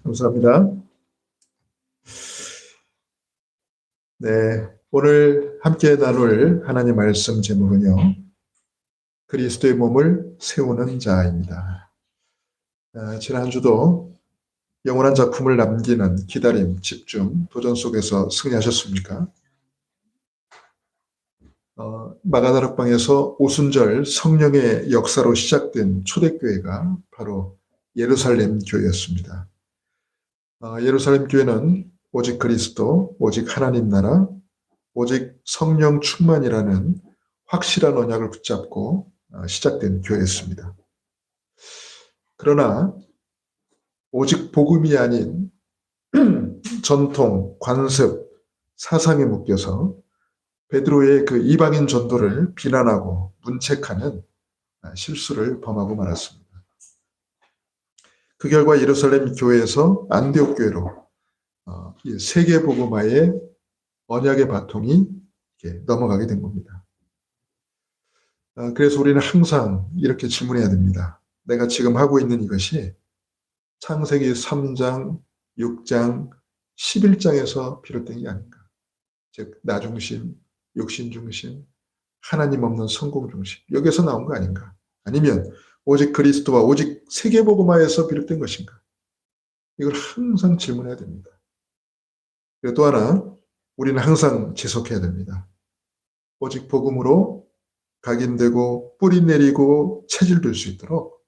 감사합니다. 네, 오늘 함께 나눌 하나님 말씀 제목은요, 그리스도의 몸을 세우는 자입니다. 지난주도 영원한 작품을 남기는 기다림, 집중, 도전 속에서 승리하셨습니까? 마가다락방에서 오순절 성령의 역사로 시작된 초대교회가 바로 예루살렘 교회였습니다. 예루살렘 교회는 오직 그리스도, 오직 하나님 나라, 오직 성령 충만이라는 확실한 언약을 붙잡고 시작된 교회였습니다. 그러나 오직 복음이 아닌 전통, 관습, 사상에 묶여서 베드로의 그 이방인 전도를 비난하고 문책하는 실수를 범하고 말았습니다. 그 결과 예루살렘 교회에서 안디옥 교회로 세계 복음화의 언약의 바통이 넘어가게 된 겁니다. 그래서 우리는 항상 이렇게 질문해야 됩니다. 내가 지금 하고 있는 이것이 창세기 3장, 6장, 11장에서 비롯된 게 아닌가. 즉, 나 중심, 욕심 중심, 하나님 없는 성공 중심. 여기서 나온 거 아닌가. 아니면 오직 그리스도와 오직 세계복음화에서 비롯된 것인가. 이걸 항상 질문해야 됩니다. 그리고 또 하나, 우리는 항상 지속해야 됩니다. 오직 복음으로 각인되고 뿌리 내리고 체질될 수 있도록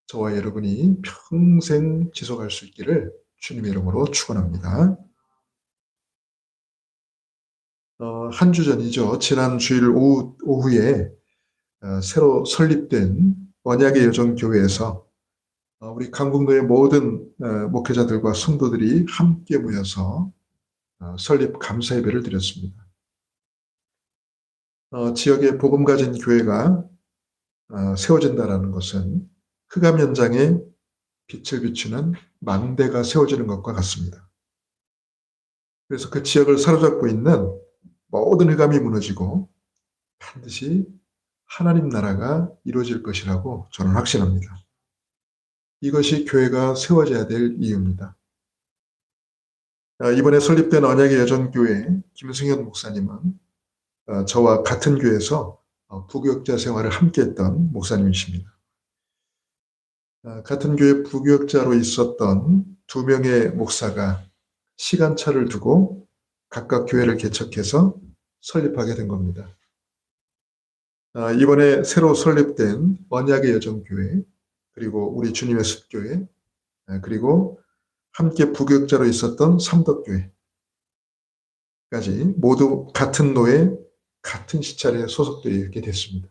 저와 여러분이 평생 지속할 수 있기를 주님의 이름으로 축원합니다. 한 주 전이죠. 지난 주일 오후에 새로 설립된 언약의 여정 교회에서 우리 강북로의 모든 목회자들과 성도들이 함께 모여서 설립 감사 예배를 드렸습니다. 지역에 복음 가진 교회가 세워진다는 것은 흑암 현장에 빛을 비추는 망대가 세워지는 것과 같습니다. 그래서 그 지역을 사로잡고 있는 모든 흑암이 무너지고 반드시 하나님 나라가 이루어질 것이라고 저는 확신합니다. 이것이 교회가 세워져야 될 이유입니다. 이번에 설립된 언약의 여정교회 김승현 목사님은 저와 같은 교회에서 부교역자 생활을 함께했던 목사님이십니다. 같은 교회 부교역자로 있었던 두 명의 목사가 시간차를 두고 각각 교회를 개척해서 설립하게 된 겁니다. 이번에 새로 설립된 언약의 여정교회, 그리고 우리 주님의 숲교회, 그리고 함께 부교역자로 있었던 삼덕교회까지 모두 같은 노에 같은 시찰에 소속되어 있게 됐습니다.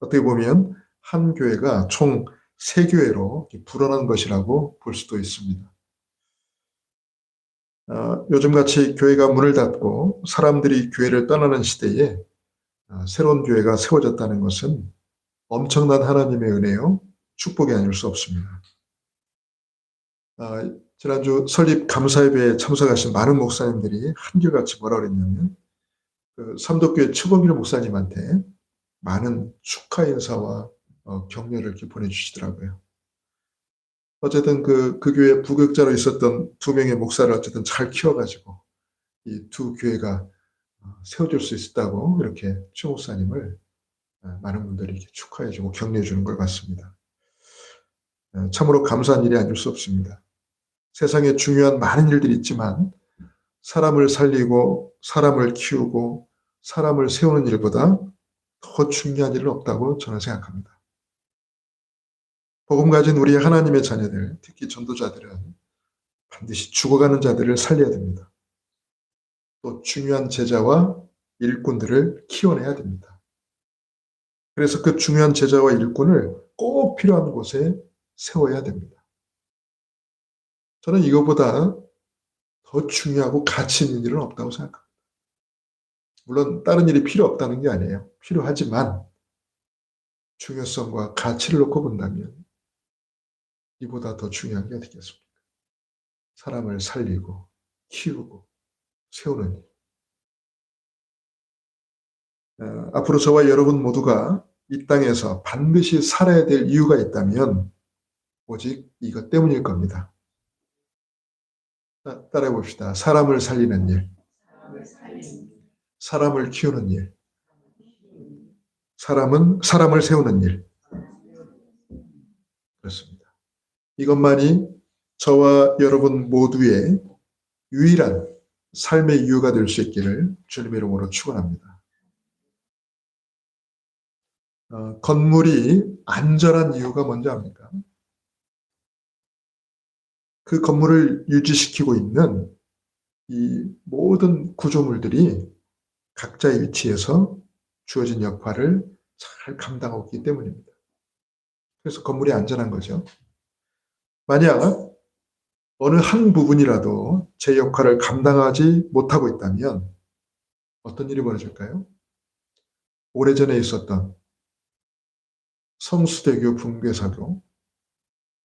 어떻게 보면 한 교회가 총 3교회로 불어난 것이라고 볼 수도 있습니다. 요즘같이 교회가 문을 닫고 사람들이 교회를 떠나는 시대에 새로운 교회가 세워졌다는 것은 엄청난 하나님의 은혜요, 축복이 아닐 수 없습니다. 지난주 설립 감사예배에 참석하신 많은 목사님들이 한결같이 뭐라 그랬냐면 삼덕교회 최범길 목사님한테 많은 축하 인사와 격려를 이렇게 보내주시더라고요. 어쨌든 그 교회 부교역자로 있었던 두 명의 목사를 어쨌든 잘 키워가지고 이 두 교회가 세워질 수 있었다고 이렇게 최 목사님을 많은 분들이 이렇게 축하해주고 격려해주는 걸 봤습니다. 참으로 감사한 일이 아닐 수 없습니다. 세상에 중요한 많은 일들이 있지만 사람을 살리고 사람을 키우고 사람을 세우는 일보다 더 중요한 일은 없다고 저는 생각합니다. 복음 가진 우리 하나님의 자녀들, 특히 전도자들은 반드시 죽어가는 자들을 살려야 됩니다. 또 중요한 제자와 일꾼들을 키워내야 됩니다. 그래서 그 중요한 제자와 일꾼을 꼭 필요한 곳에 세워야 됩니다. 저는 이거보다 더 중요하고 가치 있는 일은 없다고 생각합니다. 물론 다른 일이 필요 없다는 게 아니에요. 필요하지만 중요성과 가치를 놓고 본다면 이보다 더 중요한 게 어디겠습니까? 사람을 살리고 키우고 세우는 일. 앞으로 저와 여러분 모두가 이 땅에서 반드시 살아야 될 이유가 있다면 오직 이것 때문일 겁니다. 따라해 봅시다. 사람을 살리는 일, 사람을 키우는 일, 사람을 세우는 일. 그렇습니다. 이것만이 저와 여러분 모두의 유일한 삶의 이유가 될 수 있기를 주님의 이름으로 축원합니다. 건물이 안전한 이유가 뭔지 압니까? 그 건물을 유지시키고 있는 이 모든 구조물들이 각자의 위치에서 주어진 역할을 잘 감당하고 있기 때문입니다. 그래서 건물이 안전한 거죠. 만약 어느 한 부분이라도 제 역할을 감당하지 못하고 있다면 어떤 일이 벌어질까요? 오래전에 있었던 성수대교 붕괴 사고,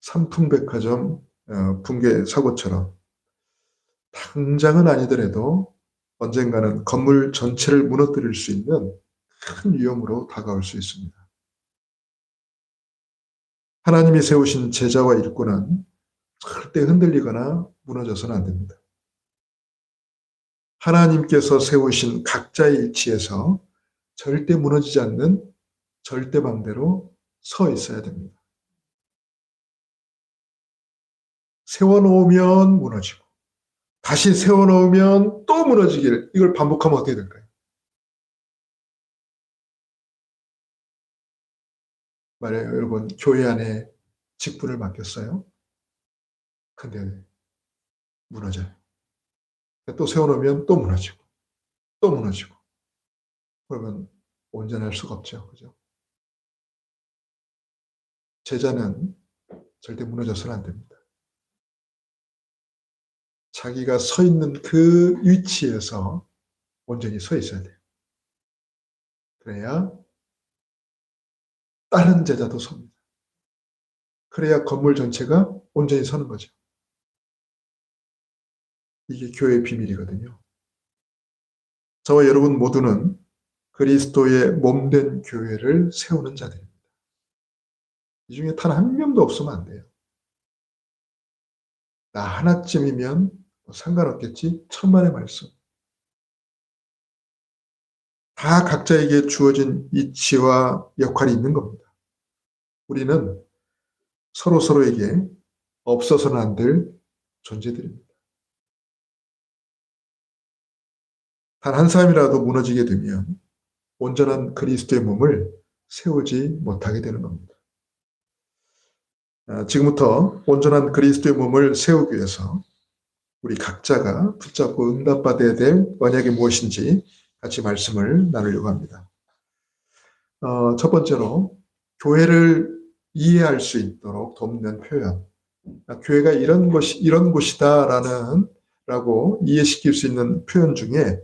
삼풍백화점 붕괴 사고처럼 당장은 아니더라도 언젠가는 건물 전체를 무너뜨릴 수 있는 큰 위험으로 다가올 수 있습니다. 하나님이 세우신 제자와 일꾼은 절대 흔들리거나 무너져서는 안 됩니다. 하나님께서 세우신 각자의 위치에서 절대 무너지지 않는 절대방대로 서 있어야 됩니다. 세워놓으면 무너지고 다시 세워놓으면 또 무너지길, 이걸 반복하면 어떻게 될까요? 말해요. 여러분, 교회 안에 직분을 맡겼어요. 근데 무너져요. 또 세워놓으면 또 무너지고 또 무너지고, 그러면 온전할 수가 없죠. 그죠? 제자는 절대 무너져서는 안 됩니다. 자기가 서 있는 그 위치에서 온전히 서 있어야 돼요. 그래야 다른 제자도 섭니다. 그래야 건물 전체가 온전히 서는 거죠. 이게 교회의 비밀이거든요. 저와 여러분 모두는 그리스도의 몸된 교회를 세우는 자들입니다. 이 중에 단 한 명도 없으면 안 돼요. 나 하나쯤이면 상관없겠지. 천만의 말씀. 다 각자에게 주어진 이치와 역할이 있는 겁니다. 우리는 서로에게 없어서는 안 될 존재들입니다. 단 한 사람이라도 무너지게 되면 온전한 그리스도의 몸을 세우지 못하게 되는 겁니다. 지금부터 온전한 그리스도의 몸을 세우기 위해서 우리 각자가 붙잡고 응답받아야 될 언약이 무엇인지 같이 말씀을 나누려고 합니다. 첫 번째로 교회를 이해할 수 있도록 돕는 표현. 교회가 이런 곳이다라고 이해시킬 수 있는 표현 중에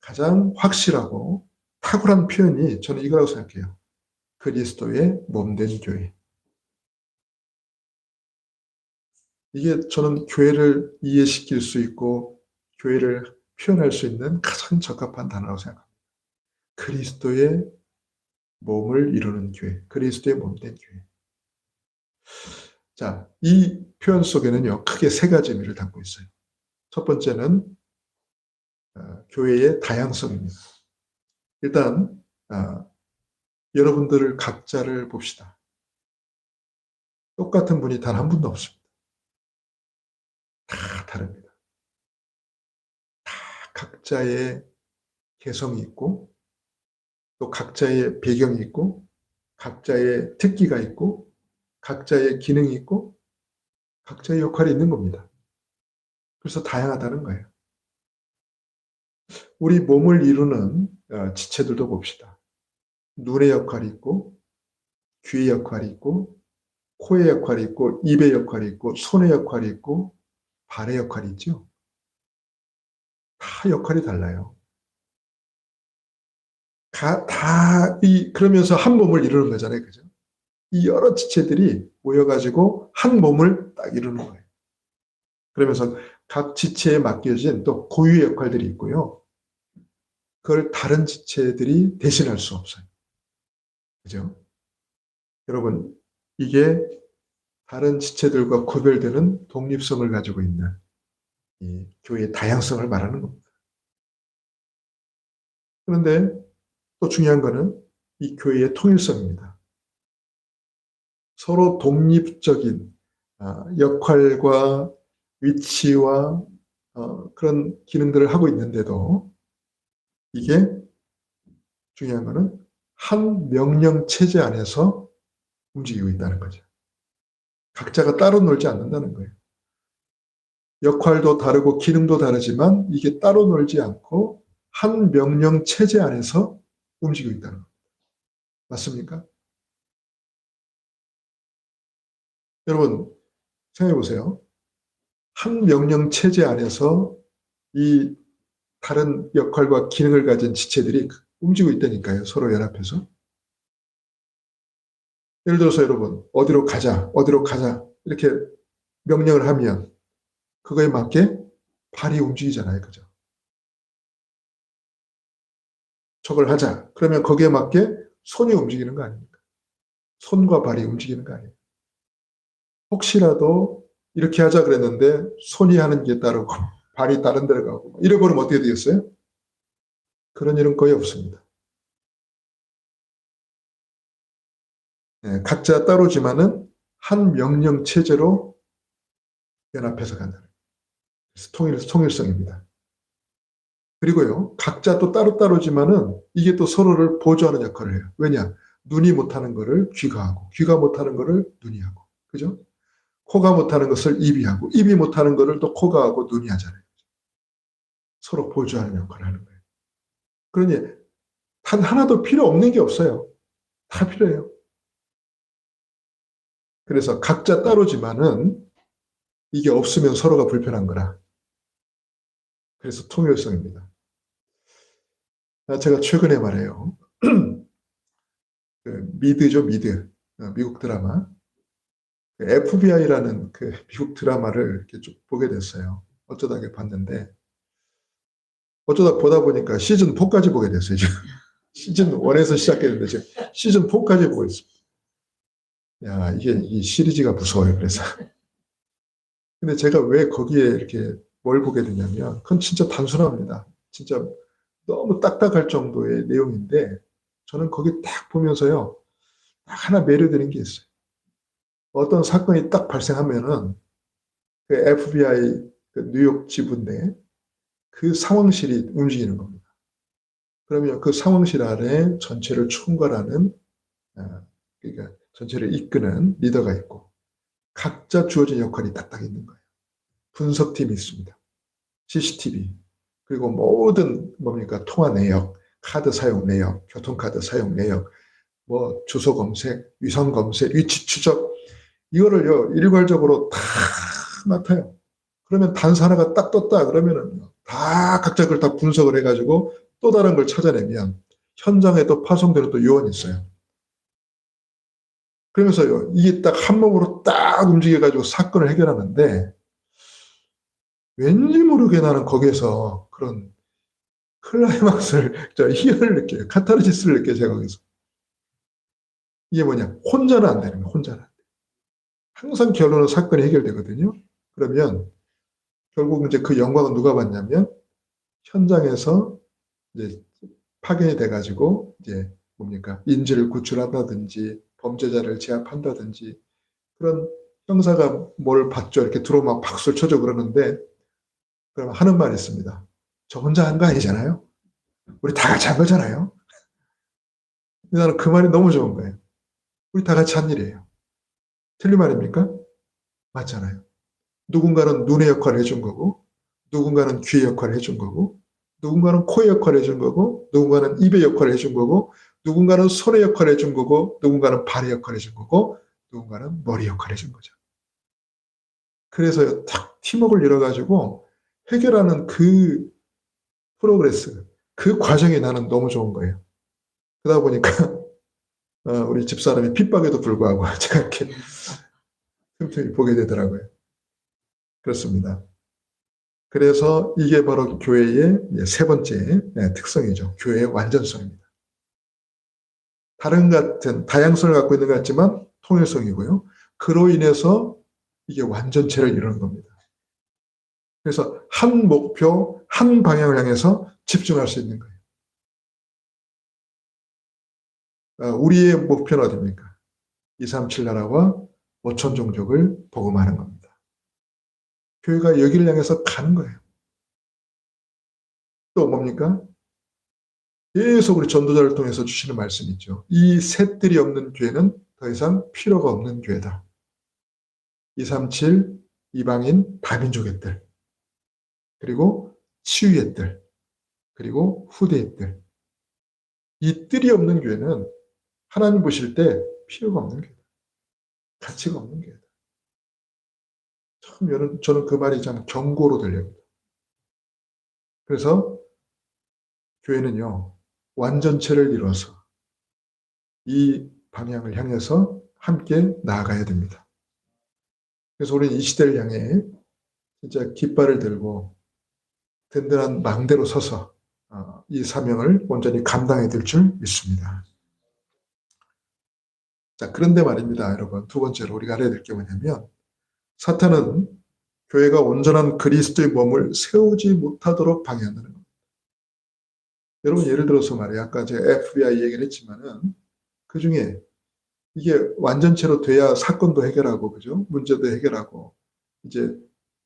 가장 확실하고 탁월한 표현이 저는 이거라고 생각해요. 그리스도의 몸된 교회. 이게 저는 교회를 이해시킬 수 있고 교회를 표현할 수 있는 가장 적합한 단어라고 생각합니다. 그리스도의 몸을 이루는 교회, 그리스도의 몸된 교회. 자, 이 표현 속에는요, 크게 세 가지 의미를 담고 있어요. 첫 번째는 교회의 다양성입니다. 일단 여러분들을 각자를 봅시다. 똑같은 분이 단 한 분도 없습니다. 다 다릅니다. 다 각자의 개성이 있고 또 각자의 배경이 있고 각자의 특기가 있고 각자의 기능이 있고 각자의 역할이 있는 겁니다. 그래서 다양하다는 거예요. 우리 몸을 이루는 지체들도 봅시다. 눈의 역할이 있고 귀의 역할이 있고 코의 역할이 있고 입의 역할이 있고 손의 역할이 있고 발의 역할이 있죠. 다 역할이 달라요. 그러면서 한 몸을 이루는 거잖아요. 그죠? 이 여러 지체들이 모여가지고 한 몸을 딱 이루는 거예요. 그러면서 각 지체에 맡겨진 또 고유의 역할들이 있고요. 그걸 다른 지체들이 대신할 수 없어요. 그죠? 여러분, 이게 다른 지체들과 구별되는 독립성을 가지고 있는 이 교회의 다양성을 말하는 겁니다. 그런데 또 중요한 거는 이 교회의 통일성입니다. 서로 독립적인 역할과 위치와 그런 기능들을 하고 있는데도 이게 중요한 거는 한 명령 체제 안에서 움직이고 있다는 거죠. 각자가 따로 놀지 않는다는 거예요. 역할도 다르고 기능도 다르지만 이게 따로 놀지 않고 한 명령 체제 안에서 움직이고 있다는 겁니다. 맞습니까? 여러분 생각해 보세요. 한 명령 체제 안에서 이 다른 역할과 기능을 가진 지체들이 움직이고 있다니까요. 서로 연합해서. 예를 들어서 여러분 어디로 가자 이렇게 명령을 하면 그거에 맞게 발이 움직이잖아요. 그죠? 저걸 하자. 그러면 거기에 맞게 손이 움직이는 거 아닙니까? 손과 발이 움직이는 거 아니에요. 혹시라도 이렇게 하자 그랬는데 손이 하는 게 따르고 발이 다른 데로 가고 이래버리면 어떻게 되겠어요? 그런 일은 거의 없습니다. 네, 각자 따로지만은 한 명령 체제로 연합해서 간다는 통일성입니다. 그리고요, 각자 또 따로따로지만은 이게 또 서로를 보조하는 역할을 해요. 왜냐? 눈이 못하는 거를 귀가 하고, 귀가 못하는 거를 눈이 하고. 그죠? 코가 못하는 것을 입이 하고, 입이 못하는 거를 또 코가 하고 눈이 하잖아요. 서로 보조하는 역할을 하는 거예요. 그러니 단 하나도 필요 없는 게 없어요. 다 필요해요. 그래서 각자 따로지만은 이게 없으면 서로가 불편한 거라. 그래서 통일성입니다. 제가 최근에 말해요. 그 미드죠, 미드. 미국 드라마. FBI라는 그 미국 드라마를 이렇게 쭉 보게 됐어요. 어쩌다 봤는데, 어쩌다 보다 보니까 시즌 4까지 보게 됐어요, 지금. 시즌 1에서 시작했는데, 지금 시즌 4까지 보고 있습니다. 야, 이 시리즈가 무서워요, 그래서. 근데 제가 왜 거기에 이렇게 뭘 보게 되냐면, 그건 진짜 단순합니다. 진짜 너무 딱딱할 정도의 내용인데, 저는 거기 딱 보면서요, 딱 하나 매료되는 게 있어요. 어떤 사건이 딱 발생하면은, 그 FBI 그 뉴욕 지부 내 그 상황실이 움직이는 겁니다. 그러면 그 상황실 안에 전체를 총괄하는, 그러니까 전체를 이끄는 리더가 있고, 각자 주어진 역할이 딱딱 있는 거예요. 분석팀이 있습니다. CCTV, 그리고 모든 뭡니까? 통화 내역, 카드 사용 내역, 교통카드 사용 내역, 뭐 주소 검색, 위성 검색, 위치 추적, 이거를요 일괄적으로 다 맡아요. 그러면 단서 하나가 딱 떴다 그러면은 다 각자 그걸 다 분석을 해가지고 또 다른 걸 찾아내면 현장에 또 파송되는 또 요원이 있어요. 그러면서요 이게 딱 한 몸으로 딱 움직여가지고 사건을 해결하는데 왠지 모르게 나는 거기에서 그런 클라이막스를 희열을 느껴요. 카타르시스를 느껴요. 제가 거기서. 이게 뭐냐, 혼자는 안 되는 거예요. 혼자는. 항상 결론은 사건이 해결되거든요. 그러면 결국 이제 그 영광은 누가 받냐면 현장에서 이제 파견이 돼가지고 이제 뭡니까, 인질을 구출한다든지 범죄자를 제압한다든지 그런 형사가 뭘 받죠. 이렇게 들어오면 박수를 쳐줘 그러는데 그럼 하는 말이 있습니다. 저 혼자 한 거 아니잖아요. 우리 다 같이 한 거잖아요. 나는 그 말이 너무 좋은 거예요. 우리 다 같이 한 일이에요. 틀린 말입니까? 맞잖아요. 누군가는 눈의 역할을 해준 거고, 누군가는 귀의 역할을 해준 거고, 누군가는 코의 역할을 해준 거고, 누군가는 입의 역할을 해준 거고, 누군가는 손의 역할을 해준 거고, 누군가는 발의 역할을 해준 거고, 누군가는 머리 역할을 해준 거죠. 그래서 탁 팀워크를 이뤄가지고 해결하는 그 프로그레스, 그 과정이 나는 너무 좋은 거예요. 그러다 보니까 우리 집사람이 핍박에도 불구하고 제가 이렇게 틈틈이 보게 되더라고요. 그렇습니다. 그래서 이게 바로 교회의 세 번째 특성이죠. 교회의 완전성입니다. 다른 같은 다양성을 갖고 있는 것 같지만 통일성이고요. 그로 인해서 이게 완전체를 이루는 겁니다. 그래서 한 목표, 한 방향을 향해서 집중할 수 있는 거예요. 우리의 목표는 어디입니까? 237 나라와 5천 종족을 복음하는 겁니다. 교회가 여기를 향해서 가는 거예요. 또 뭡니까? 계속 우리 전도자를 통해서 주시는 말씀이 있죠. 이 셋들이 없는 교회는 더 이상 필요가 없는 교회다. 237, 이방인, 다민족의 뜰, 그리고 치유의 뜰, 그리고 후대의 뜰. 이 뜰이 없는 교회는 하나님 보실 때 필요가 없는 교회다. 가치가 없는 교회다. 참 저는 그 말이 참 경고로 들립니다. 그래서 교회는요, 완전체를 이루어서 이 방향을 향해서 함께 나아가야 됩니다. 그래서 우리는 이 시대를 향해 진짜 깃발을 들고 든든한 망대로 서서 이 사명을 온전히 감당해야 될 줄 믿습니다. 자, 그런데 말입니다, 여러분. 두 번째로 우리가 알아야 될 게 뭐냐면, 사탄은 교회가 온전한 그리스도의 몸을 세우지 못하도록 방해한다는 겁니다. 여러분, 예를 들어서 말이에요. 아까 제가 FBI 얘기를 했지만은, 그 중에 이게 완전체로 돼야 사건도 해결하고, 그죠? 문제도 해결하고, 이제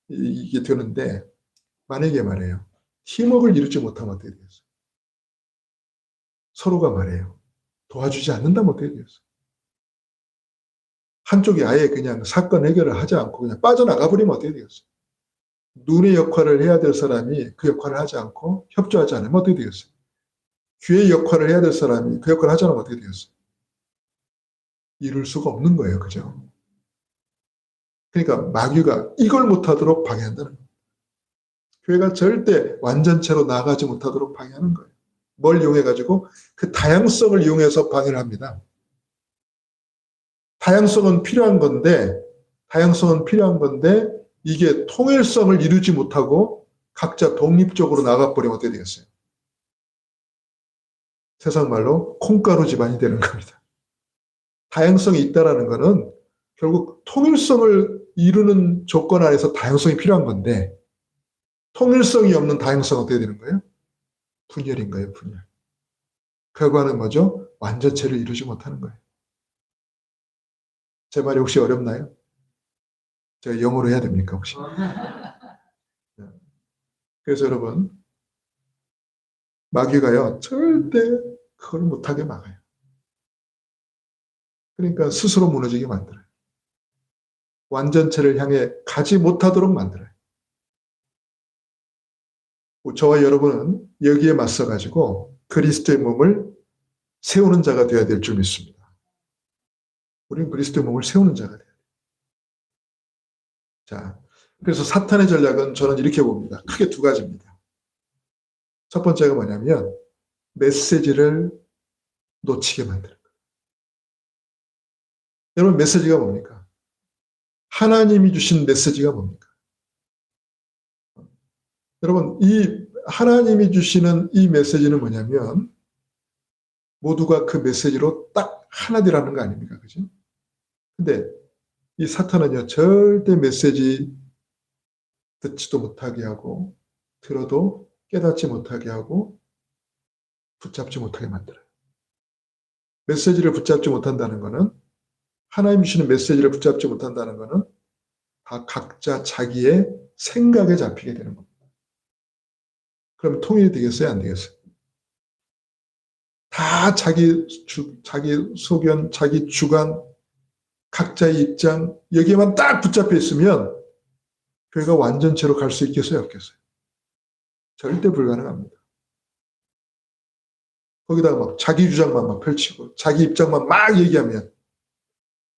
이게 되는데, 만약에 말이에요. 팀워크를 이루지 못하면 어떻게 되겠어요? 서로가 말이에요. 도와주지 않는다면 어떻게 되겠어요? 한쪽이 아예 그냥 사건 해결을 하지 않고 그냥 빠져나가 버리면 어떻게 되겠어요? 눈의 역할을 해야 될 사람이 그 역할을 하지 않고 협조하지 않으면 어떻게 되겠어요? 귀의 역할을 해야 될 사람이 그 역할을 하지 않으면 어떻게 되겠어요? 이룰 수가 없는 거예요. 그죠? 그러니까 마귀가 이걸 못하도록 방해한다는 거예요. 교회가 절대 완전체로 나아가지 못하도록 방해하는 거예요. 뭘 이용해가지고? 그 다양성을 이용해서 방해를 합니다. 다양성은 필요한 건데 이게 통일성을 이루지 못하고 각자 독립적으로 나가버리면 어떻게 되겠어요? 세상 말로 콩가루 집안이 되는 겁니다. 다양성이 있다라는 것은 결국 통일성을 이루는 조건 안에서 다양성이 필요한 건데, 통일성이 없는 다양성은 어떻게 되는 거예요? 분열인 거예요, 분열. 결과는 뭐죠? 완전체를 이루지 못하는 거예요. 제 말이 혹시 어렵나요? 제가 영어로 해야 됩니까, 혹시? 그래서 여러분, 마귀가요, 절대 그걸 못하게 막아요. 그러니까 스스로 무너지게 만들어요. 완전체를 향해 가지 못하도록 만들어요. 저와 여러분은 여기에 맞서가지고 그리스도의 몸을 세우는 자가 되어야 될 줄 믿습니다. 우리는 그리스도의 몸을 세우는 자가 돼야 돼요. 자, 그래서 사탄의 전략은 저는 이렇게 봅니다. 크게 두 가지입니다. 첫 번째가 뭐냐면 메시지를 놓치게 만드는 거예요. 여러분, 메시지가 뭡니까? 하나님이 주신 메시지가 뭡니까? 여러분, 이 하나님이 주시는 이 메시지는 뭐냐면 모두가 그 메시지로 딱 하나 되라는 거 아닙니까? 그죠? 근데 이 사탄은요, 절대 메시지 듣지도 못하게 하고, 들어도 깨닫지 못하게 하고, 붙잡지 못하게 만들어요. 메시지를 붙잡지 못한다는 것은, 하나님 주시는 메시지를 붙잡지 못한다는 것은 다 각자 자기의 생각에 잡히게 되는 겁니다. 그럼 통일이 되겠어요? 안 되겠어요? 다 자기 소견, 자기 주관, 각자의 입장, 여기에만 딱 붙잡혀 있으면 교회가 완전체로 갈 수 있겠어요? 없겠어요? 절대 불가능합니다. 거기다가 막 자기 주장만 막 펼치고 자기 입장만 막 얘기하면,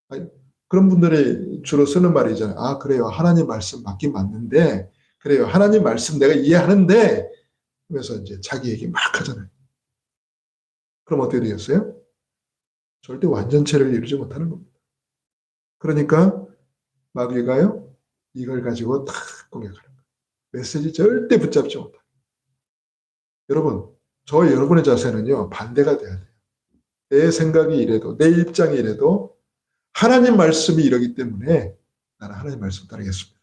아니, 그런 분들이 주로 쓰는 말이잖아요. 아, 그래요. 하나님 말씀 맞긴 맞는데, 그래요. 하나님 말씀 내가 이해하는데, 그래서 이제 자기 얘기 막 하잖아요. 그럼 어떻게 되겠어요? 절대 완전체를 이루지 못하는 겁니다. 그러니까 마귀가요, 이걸 가지고 탁 공격하는 거예요. 메시지 절대 붙잡지 못해요. 여러분, 저와 여러분의 자세는요, 반대가 돼야 돼요. 내 생각이 이래도, 내 입장이 이래도 하나님 말씀이 이러기 때문에 나는 하나님 말씀 따르겠습니다.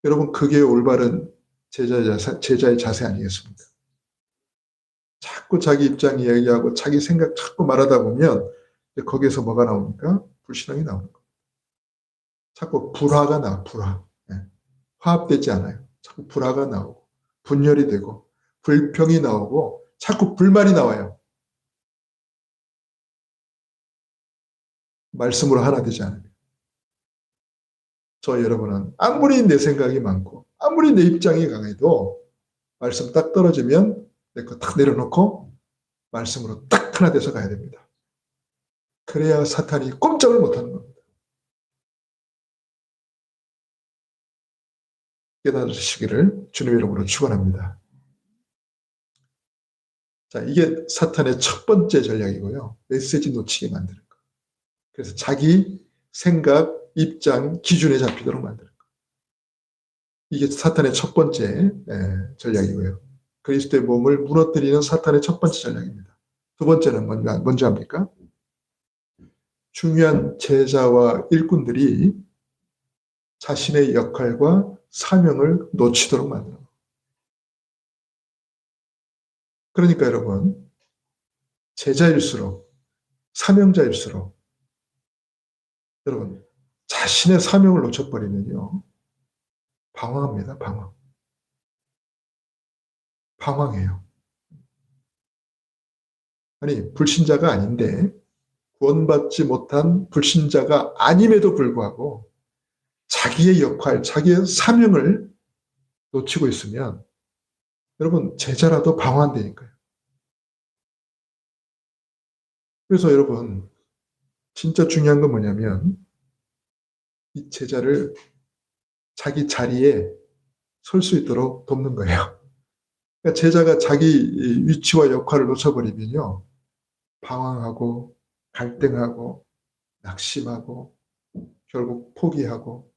여러분, 그게 올바른 제자의 자세 아니겠습니까? 자꾸 자기 입장 이야기하고 자기 생각 자꾸 말하다 보면 거기에서 뭐가 나옵니까? 불신앙이 나오는 거예요. 자꾸 불화가 나와, 불화. 네. 화합되지 않아요. 자꾸 불화가 나오고 분열이 되고 불평이 나오고 자꾸 불만이 나와요. 말씀으로 하나 되지 않아요. 저 여러분은 아무리 내 생각이 많고 아무리 내 입장이 강해도 말씀 딱 떨어지면 내 거 딱 내려놓고 말씀으로 딱 하나 돼서 가야 됩니다. 그래야 사탄이 꼼짝을 못하는 겁니다. 깨달으시기를 주님의 이름으로 축원합니다. 자, 이게 사탄의 첫 번째 전략이고요. 메시지 놓치게 만드는 거. 그래서 자기 생각, 입장, 기준에 잡히도록 만드는 거. 이게 사탄의 첫 번째 전략이고요. 그리스도의 몸을 무너뜨리는 사탄의 첫 번째 전략입니다. 두 번째는 뭔지 압니까? 중요한 제자와 일꾼들이 자신의 역할과 사명을 놓치도록 만드는 거. 그러니까 여러분, 제자일수록, 사명자일수록 여러분, 자신의 사명을 놓쳐버리면요, 방황합니다. 방황해요. 아니, 불신자가 아닌데 구원받지 못한 불신자가 아님에도 불구하고 자기의 역할, 자기의 사명을 놓치고 있으면 여러분, 제자라도 방황한다니까요. 그래서 여러분, 진짜 중요한 건 뭐냐면 이 제자를 자기 자리에 설 수 있도록 돕는 거예요. 그러니까 제자가 자기 위치와 역할을 놓쳐버리면요, 방황하고 갈등하고 낙심하고 결국 포기하고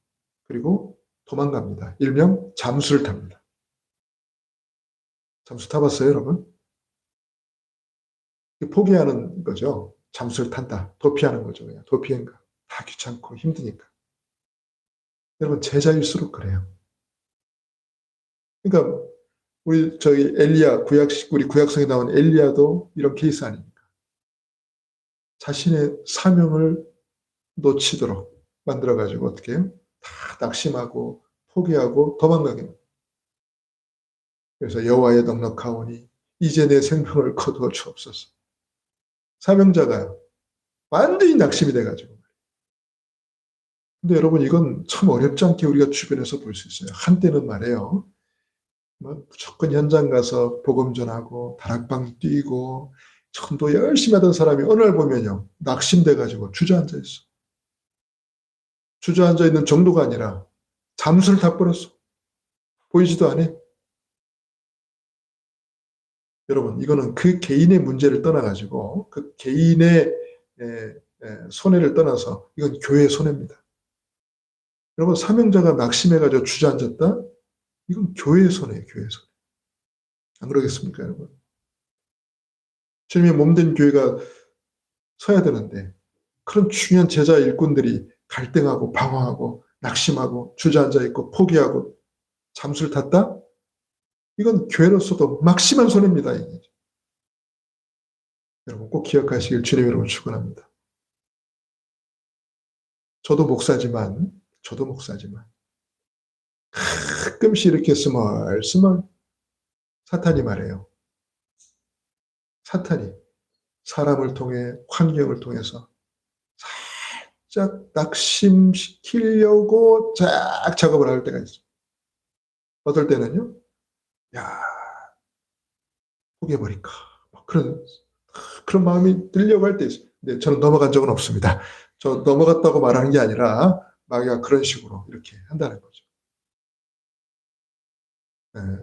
그리고 도망갑니다. 일명 잠수를 탑니다. 잠수 타봤어요, 여러분? 포기하는 거죠. 잠수를 탄다. 도피하는 거죠. 그냥 도피행가. 다 귀찮고 힘드니까. 여러분, 제자일수록 그래요. 그러니까 저희 엘리야, 우리 구약성에 나온 엘리야도 이런 케이스 아닙니까? 자신의 사명을 놓치도록 만들어가지고 어떻게 해요? 다 낙심하고 포기하고 도망가게. 그래서 여호와의 넉넉하오니 이제 내 생명을 거두어 주옵소서. 사명자가요, 완전히 낙심이 돼가지고. 근데 여러분, 이건 참 어렵지 않게 우리가 주변에서 볼 수 있어요. 한때는 말이에요, 무조건 현장 가서 복음 전하고 다락방 뛰고 전도 열심히 하던 사람이 어느 날 보면요, 낙심돼가지고 주저앉아 있어. 주저앉아 있는 정도가 아니라 잠수를 다 버렸어. 보이지도 않아. 여러분, 이거는 그 개인의 문제를 떠나가지고 그 개인의 손해를 떠나서 이건 교회의 손해입니다. 여러분, 사명자가 낙심해가지고 주저앉았다? 이건 교회의 손해예요, 교회의 손해. 안 그러겠습니까, 여러분? 주님의 몸된 교회가 서야 되는데 그런 중요한 제자 일꾼들이 갈등하고 방황하고 낙심하고 주저앉아 있고 포기하고 잠수를 탔다? 이건 교회로서도 막심한 손해입니다. 이게. 여러분, 꼭 기억하시길 주님 여러분 축원합니다. 저도 목사지만 가끔씩 이렇게 스멀스멀 사탄이 말해요. 사탄이 사람을 통해 환경을 통해서 살짝 낙심시키려고 쫙 작업을 할 때가 있어요. 어떨 때는요, 야, 포기해버릴까. 그런 마음이 들려고 할 때 있어요. 근데 저는 넘어간 적은 없습니다. 저 넘어갔다고 말하는 게 아니라 마귀가 그런 식으로 이렇게 한다는 거죠.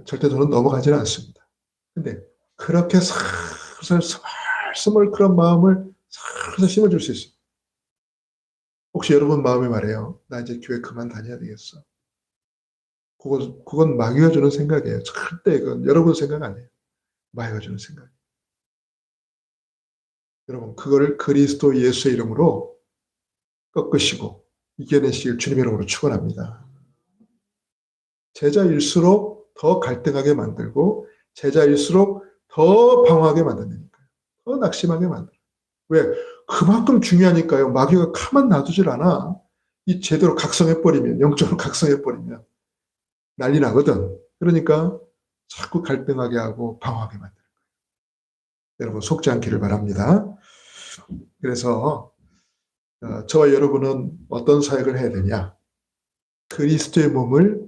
절대 저는 넘어가지는 않습니다. 근데 그렇게 살살 스멀스멀 그런 마음을 살살 심어줄 수 있어요. 혹시 여러분 마음에 말해요, 나 이제 교회 그만 다녀야 되겠어. 그건 마귀가 주는 생각이에요. 절대 그건 여러분 생각 아니에요. 마귀가 주는 생각. 여러분, 그거를 그리스도 예수의 이름으로 꺾으시고 이겨내시길 주님의 이름으로 축원합니다. 제자일수록 더 갈등하게 만들고 제자일수록 더 방황하게 만든다니까요. 더 낙심하게 만들어요. 왜? 그만큼 중요하니까요. 마귀가 가만 놔두질 않아. 이 제대로 각성해버리면, 영적으로 각성해버리면 난리 나거든. 그러니까 자꾸 갈등하게 하고 방황하게 만들어요. 여러분 속지 않기를 바랍니다. 그래서 저와 여러분은 어떤 사역을 해야 되냐? 그리스도의 몸을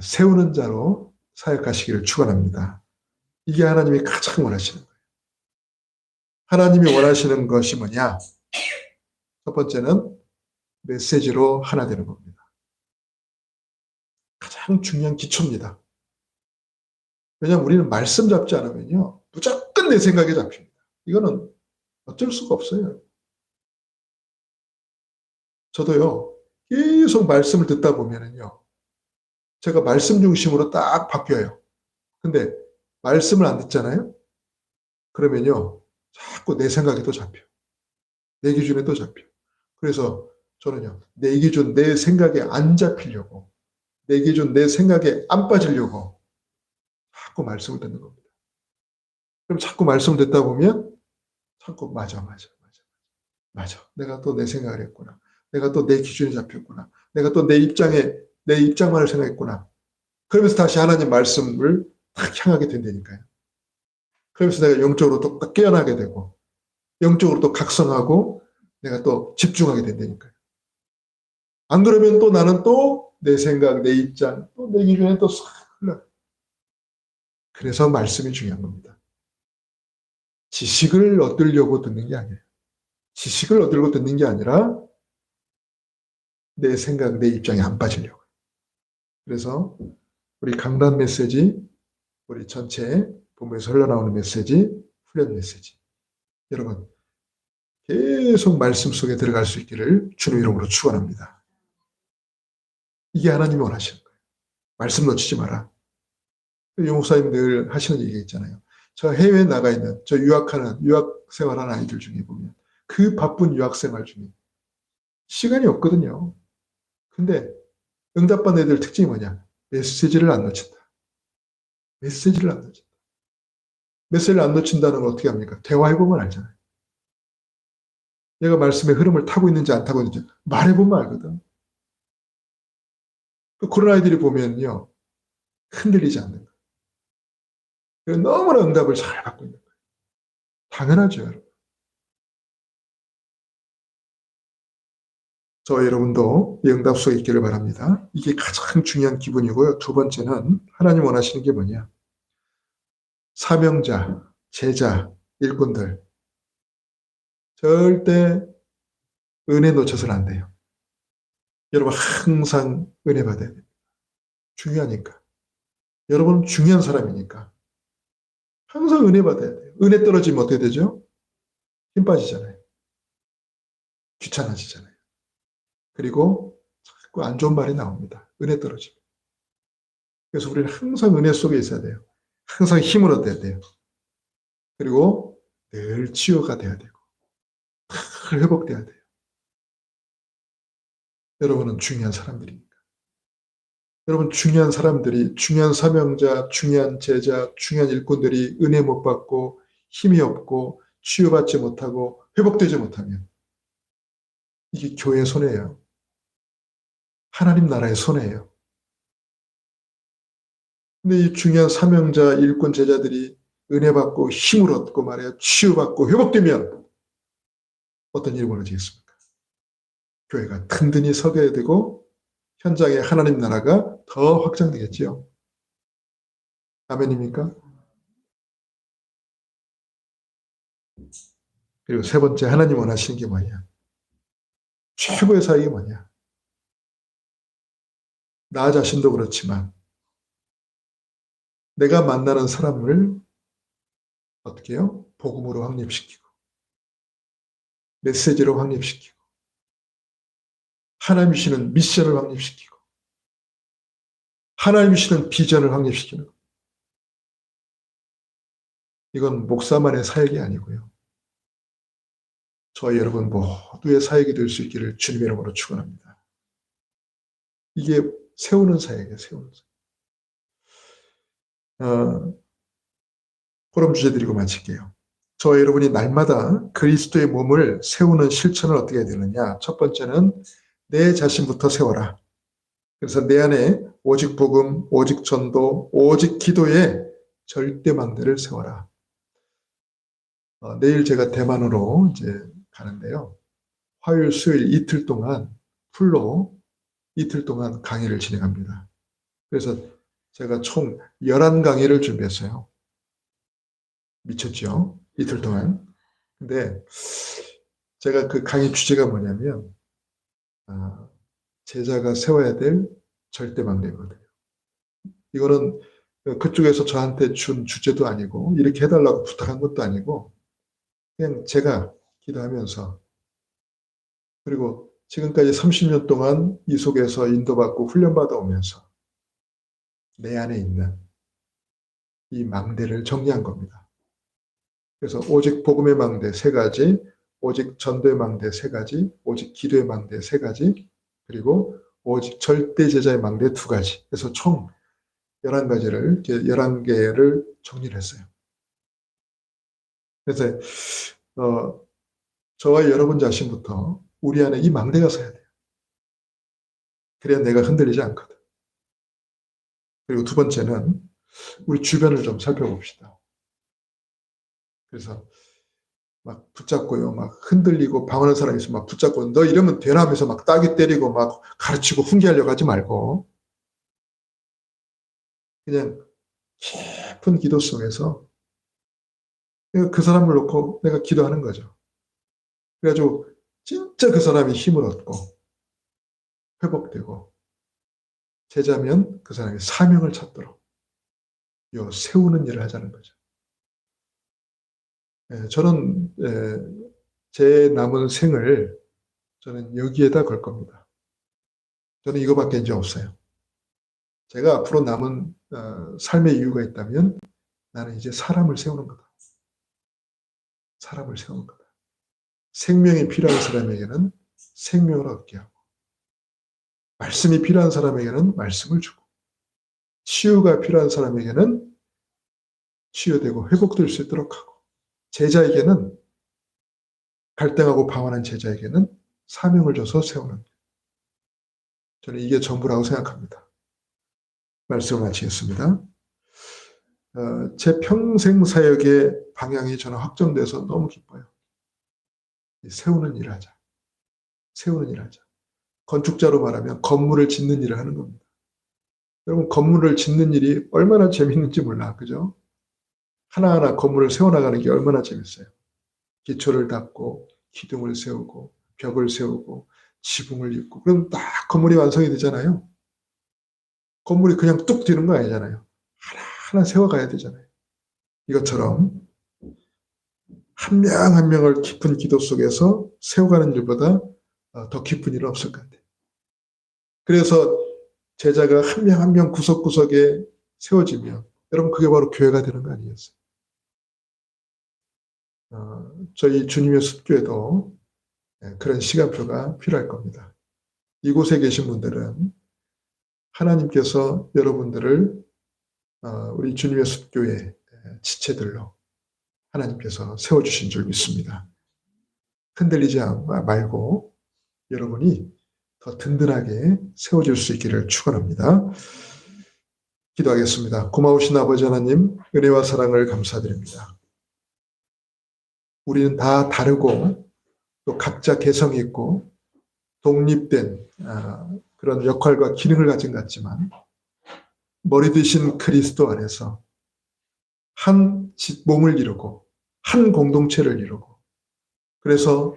세우는 자로 사역하시기를 축원합니다. 이게 하나님이 가장 원하시는 거예요. 하나님이 원하시는 것이 뭐냐? 첫 번째는 메시지로 하나 되는 겁니다. 가장 중요한 기초입니다. 왜냐하면 우리는 말씀 잡지 않으면요. 무조건 내 생각에 잡힙니다. 이거는 어쩔 수가 없어요. 저도요. 계속 말씀을 듣다 보면은요. 제가 말씀 중심으로 딱 바뀌어요. 근데 말씀을 안 듣잖아요. 그러면요. 자꾸 내 생각에 또 잡혀. 내 기준에 또 잡혀. 그래서 저는요. 내 기준, 내 생각에 안 잡히려고 내 기준, 내 생각에 안 빠지려고 자꾸 말씀을 듣는 겁니다. 그럼 자꾸 말씀을 듣다 보면 자꾸 맞아. 내가 또 내 생각을 했구나. 내가 또 내 기준에 잡혔구나. 내가 또 내 입장만을 생각했구나. 그러면서 다시 하나님 말씀을 딱 향하게 된다니까요. 그러면서 내가 영적으로 또 깨어나게 되고 영적으로 또 각성하고 내가 또 집중하게 된다니까요. 안 그러면 또 나는 또 내 생각, 내 입장, 또 내 기준에 또 싹 흘러요. 그래서 말씀이 중요한 겁니다. 지식을 얻으려고 듣는 게 아니에요. 지식을 얻으려고 듣는 게 아니라 내 생각, 내 입장에 안 빠지려고. 그래서 우리 강단 메시지, 우리 전체 본부에서 흘러나오는 메시지, 훈련 메시지. 여러분 계속 말씀 속에 들어갈 수 있기를 주님 이름으로 축원합니다. 이게 하나님이 원하시는 거예요. 말씀 놓치지 마라. 유 목사님 늘 하시는 얘기 있잖아요. 저 해외에 나가 있는, 저 유학 생활하는 아이들 중에 보면 그 바쁜 유학 생활 중에 시간이 없거든요. 근데 응답받는 애들 특징이 뭐냐? 메시지를 안 놓친다. 메시지를 안 놓친다. 메시지를 안 놓친다는 걸 어떻게 합니까? 대화해보면 알잖아요. 얘가 말씀의 흐름을 타고 있는지 안 타고 있는지 말해보면 알거든. 그런 아이들이 보면요. 흔들리지 않는 거예요. 너무나 응답을 잘 받고 있는 거예요. 당연하죠, 여러분. 저와 여러분도 이 응답 속에 있기를 바랍니다. 이게 가장 중요한 기분이고요. 두 번째는 하나님 원하시는 게 뭐냐? 사명자, 제자, 일꾼들 절대 은혜 놓쳐서는 안 돼요. 여러분 항상 은혜 받아야 돼요. 중요하니까. 여러분은 중요한 사람이니까. 항상 은혜 받아야 돼요. 은혜 떨어지면 어떻게 되죠? 힘 빠지잖아요. 귀찮아지잖아요. 그리고 자꾸 안 좋은 말이 나옵니다. 은혜 떨어지면. 그래서 우리는 항상 은혜 속에 있어야 돼요. 항상 힘을 얻어야 돼요. 그리고 늘 치유가 돼야 되고 늘 회복돼야 돼요. 여러분은 중요한 사람들이니까. 여러분 중요한 사람들이, 중요한 사명자, 중요한 제자, 중요한 일꾼들이 은혜 못 받고 힘이 없고 치유받지 못하고 회복되지 못하면 이게 교회의 손해예요. 하나님 나라의 손해예요. 근데 이 중요한 사명자, 일꾼, 제자들이 은혜 받고 힘을 얻고 말이야 치유받고 회복되면 어떤 일이 벌어지겠습니까? 교회가 든든히 서게 되고 현장에 하나님 나라가 더 확장되겠지요. 아멘입니까? 그리고 세 번째 하나님 원하시는 게 뭐냐? 최고의 사역이 뭐냐? 나 자신도 그렇지만 내가 만나는 사람을 어떻게 해요? 복음으로 확립시키고 메시지로 확립시키고 하나님이 주시는 미션을 확립시키고 하나님이 주시는 비전을 확립시키는 것. 이건 목사만의 사역이 아니고요. 저희 여러분 모두의 사역이 될 수 있기를 주님의 이름으로 축원합니다. 이게 세우는 사역이에요. 세우는 사역. 어, 그런 주제 드리고 마칠게요. 저와 여러분이 날마다 그리스도의 몸을 세우는 실천을 어떻게 해야 되느냐. 첫 번째는 내 자신부터 세워라. 그래서 내 안에 오직 복음, 오직 전도, 오직 기도의 절대망대를 세워라. 내일 제가 대만으로 이제 가는데요. 화요일, 수요일 이틀 동안 풀로 이틀 동안 강의를 진행합니다. 그래서 제가 총 11강의를 준비했어요. 미쳤죠? 이틀 동안. 근데 제가 그 강의 주제가 뭐냐면 제자가 세워야 될 절대망대거든요. 이거는 그쪽에서 저한테 준 주제도 아니고 이렇게 해달라고 부탁한 것도 아니고 그냥 제가 기도하면서 그리고 지금까지 30년 동안 이 속에서 인도받고 훈련받아 오면서 내 안에 있는 이 망대를 정리한 겁니다. 그래서 오직 복음의 망대 3가지, 오직 전도의 망대 3가지, 오직 기도의 망대 3가지, 그리고 오직 절대 제자의 망대 2가지. 그래서 총 11가지를, 11개를 정리를 했어요. 그래서 저와 여러분 자신부터 우리 안에 이 망대가 서야 돼요. 그래야 내가 흔들리지 않거든. 그리고 두 번째는 우리 주변을 좀 살펴봅시다. 그래서 막 붙잡고요, 막 흔들리고 방황하는 사람이 있으면 막 붙잡고 너 이러면 되나 하면서 막 따기 때리고 막 가르치고 훈계하려고 하지 말고 그냥 깊은 기도 속에서 그 사람을 놓고 내가 기도하는 거죠. 그래가지고 진짜 그 사람이 힘을 얻고 회복되고 제자면 그 사람이 사명을 찾도록 세우는 일을 하자는 거죠. 저는 제 남은 생을 저는 여기에다 걸 겁니다. 저는 이거밖에 이제 없어요. 제가 앞으로 남은 삶의 이유가 있다면 나는 이제 사람을 세우는 거다. 사람을 세우는 거다. 생명이 필요한 사람에게는 생명을 얻게 하고 말씀이 필요한 사람에게는 말씀을 주고 치유가 필요한 사람에게는 치유되고 회복될 수 있도록 하고 제자에게는 갈등하고 방황한 제자에게는 사명을 줘서 세우는 저는 이게 전부라고 생각합니다. 말씀을 마치겠습니다. 제 평생 사역의 방향이 저는 확정돼서 너무 기뻐요. 세우는 일을 하자. 세우는 일을 하자. 건축자로 말하면 건물을 짓는 일을 하는 겁니다. 여러분 건물을 짓는 일이 얼마나 재밌는지 몰라. 그죠? 하나하나 건물을 세워나가는 게 얼마나 재밌어요. 기초를 닦고 기둥을 세우고 벽을 세우고 지붕을 잇고 그럼 딱 건물이 완성이 되잖아요. 건물이 그냥 뚝 뛰는 거 아니잖아요. 하나하나 세워가야 되잖아요. 이것처럼 한 명 한 명을 깊은 기도 속에서 세워가는 일보다 더 깊은 일은 없을 것 같아요. 그래서 제자가 한 명 한 명 구석구석에 세워지면 여러분 그게 바로 교회가 되는 거 아니겠어요? 저희 주님의 숲교회도 그런 시간표가 필요할 겁니다. 이곳에 계신 분들은 하나님께서 여러분들을 우리 주님의 숲교회 지체들로 하나님께서 세워주신 줄 믿습니다. 흔들리지 말고 여러분이 더 든든하게 세워질 수 있기를 축원합니다. 기도하겠습니다. 고마우신 아버지 하나님 은혜와 사랑을 감사드립니다. 우리는 다 다르고 또 각자 개성이 있고 독립된 그런 역할과 기능을 가진 것 같지만 머리 되신 그리스도 안에서 한 몸을 이루고 한 공동체를 이루고 그래서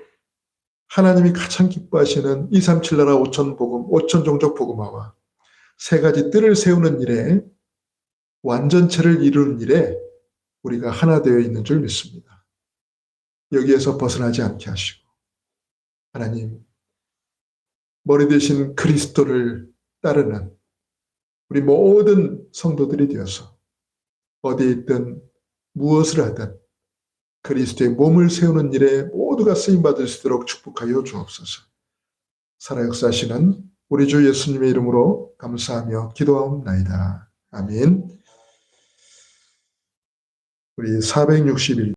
하나님이 가장 기뻐하시는 237 나라 5천 복음, 5천 종족 복음화와 3가지 뜰을 세우는 일에 완전체를 이루는 일에 우리가 하나 되어 있는 줄 믿습니다. 여기에서 벗어나지 않게 하시고 하나님 머리 되신 그리스도를 따르는 우리 모든 성도들이 되어서 어디에 있든 무엇을 하든 그리스도의 몸을 세우는 일에 모두가 쓰임받을 수 있도록 축복하여 주옵소서. 살아 역사하시는 우리 주 예수님의 이름으로 감사하며 기도하옵나이다. 아멘. 우리 460일